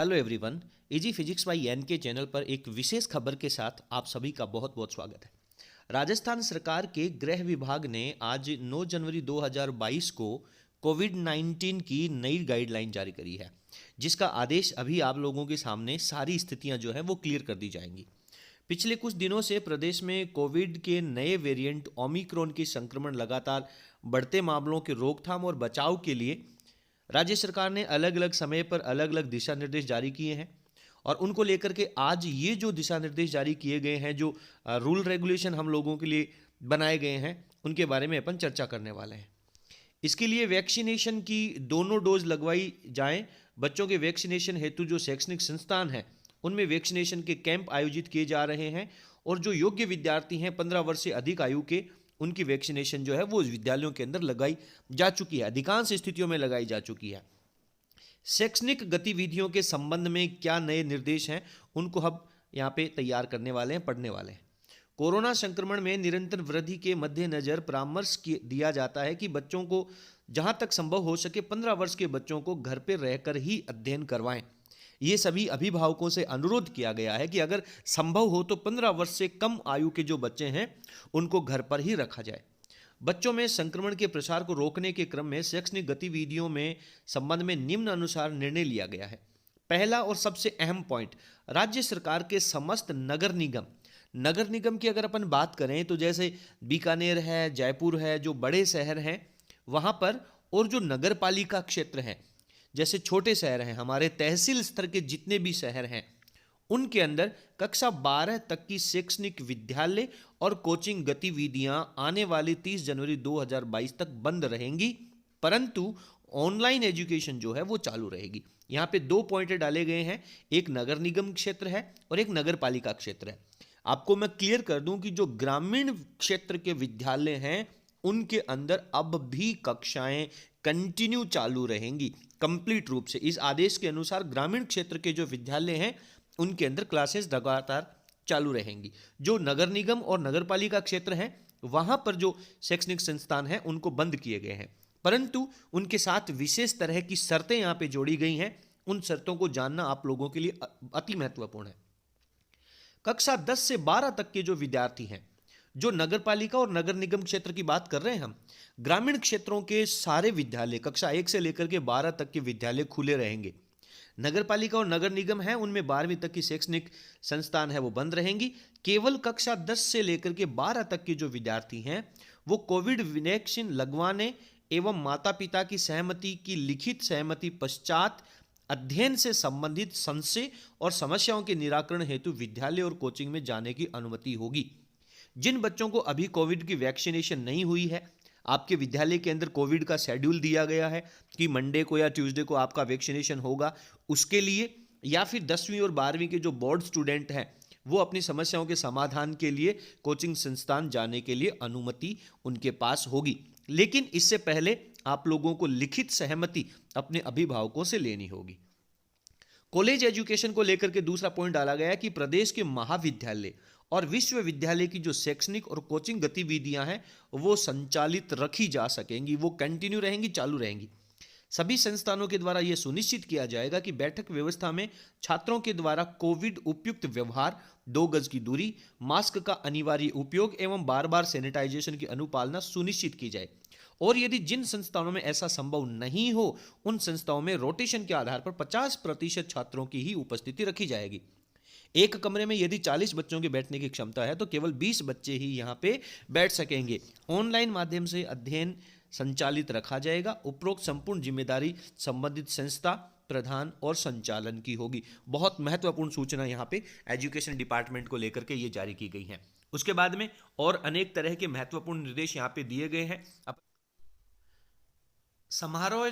Hello everyone. Easy physics by N K channel पर एक विशेष खबर के साथ आप सभी का बहुत बहुत स्वागत है। राजस्थान सरकार के गृह विभाग ने आज 9 जनवरी 2022 को कोविड-19 की नई गाइडलाइन जारी करी है, जिसका आदेश अभी आप लोगों के सामने सारी स्थितियां जो है वो क्लियर कर दी जाएंगी। पिछले कुछ दिनों से प्रदेश में कोविड के नए वेरिएंट ओमिक्रॉन के संक्रमण लगातार बढ़ते मामलों के रोकथाम और बचाव के लिए राज्य सरकार ने अलग अलग समय पर अलग अलग दिशा निर्देश जारी किए हैं और उनको लेकर के आज ये जो दिशा निर्देश जारी किए गए हैं, जो रूल रेगुलेशन हम लोगों के लिए बनाए गए हैं, उनके बारे में अपन चर्चा करने वाले हैं। इसके लिए वैक्सीनेशन की दोनों डोज लगवाई जाएं। बच्चों के वैक्सीनेशन हेतु जो शैक्षणिक संस्थान हैं उनमें वैक्सीनेशन के कैंप आयोजित किए जा रहे हैं और जो योग्य विद्यार्थी हैं 15 वर्ष से अधिक आयु के, उनकी वैक्सीनेशन जो है वो विद्यालयों के अंदर लगाई जा चुकी है, अधिकांश स्थितियों में लगाई जा चुकी है। शैक्षणिक गतिविधियों के संबंध में क्या नए निर्देश हैं उनको हम यहाँ पे तैयार करने वाले हैं, पढ़ने वाले हैं। कोरोना संक्रमण में निरंतर वृद्धि के मद्देनजर परामर्श दिया जाता है कि बच्चों को जहाँ तक संभव हो सके 15 वर्ष के बच्चों को घर पर रहकर ही अध्ययन करवाएं। ये सभी अभिभावकों से अनुरोध किया गया है कि अगर संभव हो तो 15 वर्ष से कम आयु के जो बच्चे हैं उनको घर पर ही रखा जाए। बच्चों में संक्रमण के प्रसार को रोकने के क्रम में शैक्षणिक गतिविधियों में संबंध में निम्न अनुसार निर्णय लिया गया है। पहला और सबसे अहम पॉइंट, राज्य सरकार के समस्त नगर निगम की अगर अपन बात करें तो जैसे बीकानेर है, जयपुर है, जो बड़े शहर हैं वहाँ पर, और जो नगर पालिका क्षेत्र हैं जैसे छोटे शहर हैं, हमारे तहसील स्तर के जितने भी शहर हैं, उनके अंदर कक्षा 12 तक की शैक्षणिक विद्यालय और कोचिंग गतिविधियां आने वाली 30 जनवरी 2022 तक बंद रहेंगी, परंतु ऑनलाइन एजुकेशन जो है वो चालू रहेगी। यहाँ पे 2 पॉइंट डाले गए हैं, एक नगर निगम क्षेत्र है और एक नगर पालिका क्षेत्र है। आपको मैं क्लियर कर दूं कि जो ग्रामीण क्षेत्र के विद्यालय हैं उनके अंदर अब भी कक्षाएं कंटिन्यू चालू रहेंगी कंप्लीट रूप से। इस आदेश के अनुसार ग्रामीण क्षेत्र के जो विद्यालय हैं उनके अंदर क्लासेस लगातार चालू रहेंगी। जो नगर निगम और नगर पालिका क्षेत्र हैं वहां पर जो शैक्षणिक संस्थान हैं उनको बंद किए गए हैं, परंतु उनके साथ विशेष तरह की शर्तें यहाँ पे जोड़ी गई हैं। उन शर्तों को जानना आप लोगों के लिए अति महत्वपूर्ण है। कक्षा 10 से 12 तक के जो विद्यार्थी हैं, जो नगर पालिका और नगर निगम क्षेत्र की बात कर रहे हैं हम, ग्रामीण क्षेत्रों के सारे विद्यालय कक्षा 1 से लेकर के 12 तक के विद्यालय खुले रहेंगे। नगर पालिका और नगर निगम है उनमें 12वीं तक की शैक्षणिक संस्थान है वो बंद रहेंगी। केवल कक्षा 10 से लेकर के 12 तक के जो विद्यार्थी हैं वो कोविड वैक्सीन लगवाने एवं माता पिता की सहमति की लिखित सहमति पश्चात अध्ययन से संबंधित संशय और समस्याओं के निराकरण हेतु विद्यालय और कोचिंग में जाने की अनुमति होगी। जिन बच्चों को अभी कोविड की वैक्सीनेशन नहीं हुई है, आपके विद्यालय के अंदर कोविड का शेड्यूल दिया गया है कि मंडे को या ट्यूसडे को आपका वैक्सीनेशन होगा, उसके लिए या फिर 10वीं और 12वीं के जो बोर्ड स्टूडेंट हैं वो अपनी समस्याओं के समाधान के लिए कोचिंग संस्थान जाने के लिए अनुमति उनके पास होगी। लेकिन इससे पहले आप लोगों को लिखित सहमति अपने अभिभावकों से लेनी होगी। कॉलेज एजुकेशन को लेकर के दूसरा पॉइंट डाला गया है कि प्रदेश के महाविद्यालय और विश्वविद्यालय की जो शैक्षणिक और कोचिंग गतिविधियां हैं वो संचालित रखी जा सकेंगी, वो कंटिन्यू रहेंगी, चालू रहेंगी। सभी संस्थानों के द्वारा यह सुनिश्चित किया जाएगा कि बैठक व्यवस्था में छात्रों के द्वारा कोविड उपयुक्त व्यवहार, 2 गज की दूरी, मास्क का अनिवार्य उपयोग एवं बार बार सैनिटाइजेशन की अनुपालना सुनिश्चित की जाए। और यदि जिन संस्थानों में ऐसा संभव नहीं हो उन संस्थाओं में रोटेशन के आधार पर 50% छात्रों की ही उपस्थिति रखी जाएगी। एक कमरे में यदि 40 बच्चों के बैठने की क्षमता है तो केवल 20 बच्चे ही यहाँ पे बैठ सकेंगे। ऑनलाइन माध्यम से अध्ययन संचालित रखा जाएगा। उपरोक्त संपूर्ण जिम्मेदारी संबंधित संस्था, प्रधान और संचालन की होगी। बहुत महत्वपूर्ण सूचना यहाँ पे एजुकेशन डिपार्टमेंट को लेकर के ये जारी की गई है। उसके बाद में और अनेक तरह के महत्वपूर्ण निर्देश यहाँ पे दिए गए हैं। समारोह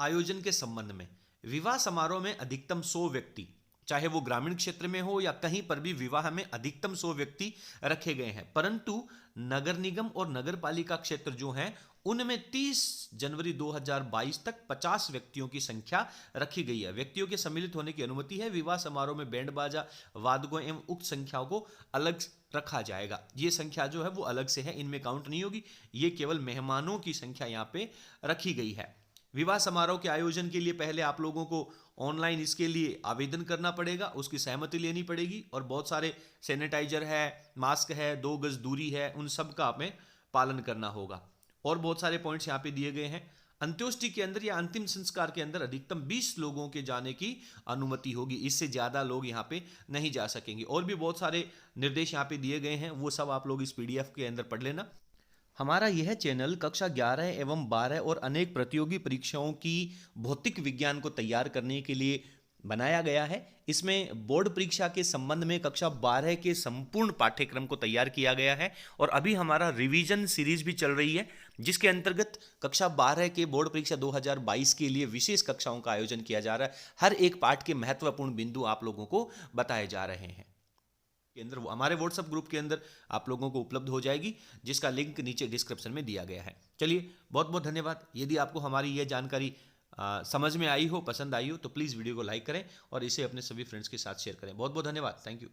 आयोजन के संबंध में, विवाह समारोह में अधिकतम 100 व्यक्ति, चाहे वो ग्रामीण क्षेत्र में हो या कहीं पर भी, विवाह में अधिकतम 100 व्यक्ति रखे गए हैं, परंतु नगर निगम और नगर पालिका क्षेत्र जो हैं उनमें 30 जनवरी 2022 तक 50 व्यक्तियों की संख्या रखी गई है। व्यक्तियों के सम्मिलित होने की अनुमति है। विवाह समारोह में बैंड बाजा, वादकों एवं उक्त संख्याओं को अलग रखा जाएगा। ये संख्या जो है वो अलग से है, इनमें काउंट नहीं होगी। ये केवल मेहमानों की संख्या यहाँ पे रखी गई है। विवाह समारोह के आयोजन के लिए पहले आप लोगों को ऑनलाइन इसके लिए आवेदन करना पड़ेगा, उसकी सहमति लेनी पड़ेगी और बहुत सारे सैनिटाइजर है, मास्क है, 2 गज दूरी है, उन सब का हमें पालन करना होगा। और बहुत सारे पॉइंट्स यहाँ पे दिए गए हैं। अंत्योष्टि के अंदर या अंतिम संस्कार के अंदर अधिकतम 20 लोगों के जाने की अनुमति होगी, इससे ज़्यादा लोग यहाँ पे नहीं जा सकेंगे। और भी बहुत सारे निर्देश यहाँ पे दिए गए हैं, वो सब आप लोग इस PDF के अंदर पढ़ लेना। हमारा यह चैनल कक्षा 11 एवं 12 और अनेक प्रतियोगी परीक्षाओं की भौतिक विज्ञान को तैयार करने के लिए बनाया गया है। इसमें बोर्ड परीक्षा के संबंध में कक्षा 12 के संपूर्ण पाठ्यक्रम को तैयार किया गया है और अभी हमारा रिवीजन सीरीज भी चल रही है, जिसके अंतर्गत कक्षा 12 के बोर्ड परीक्षा 2022 के लिए विशेष कक्षाओं का आयोजन किया जा रहा है। हर एक पाठ के महत्वपूर्ण बिंदु आप लोगों को बताए जा रहे हैं। के अंदर हमारे व्हाट्सएप ग्रुप के अंदर आप लोगों को उपलब्ध हो जाएगी, जिसका लिंक नीचे डिस्क्रिप्शन में दिया गया है। चलिए, बहुत बहुत धन्यवाद। यदि आपको हमारी यह जानकारी समझ में आई हो, पसंद आई हो, तो प्लीज़ वीडियो को लाइक करें और इसे अपने सभी फ्रेंड्स के साथ शेयर करें। बहुत बहुत धन्यवाद। Thank you.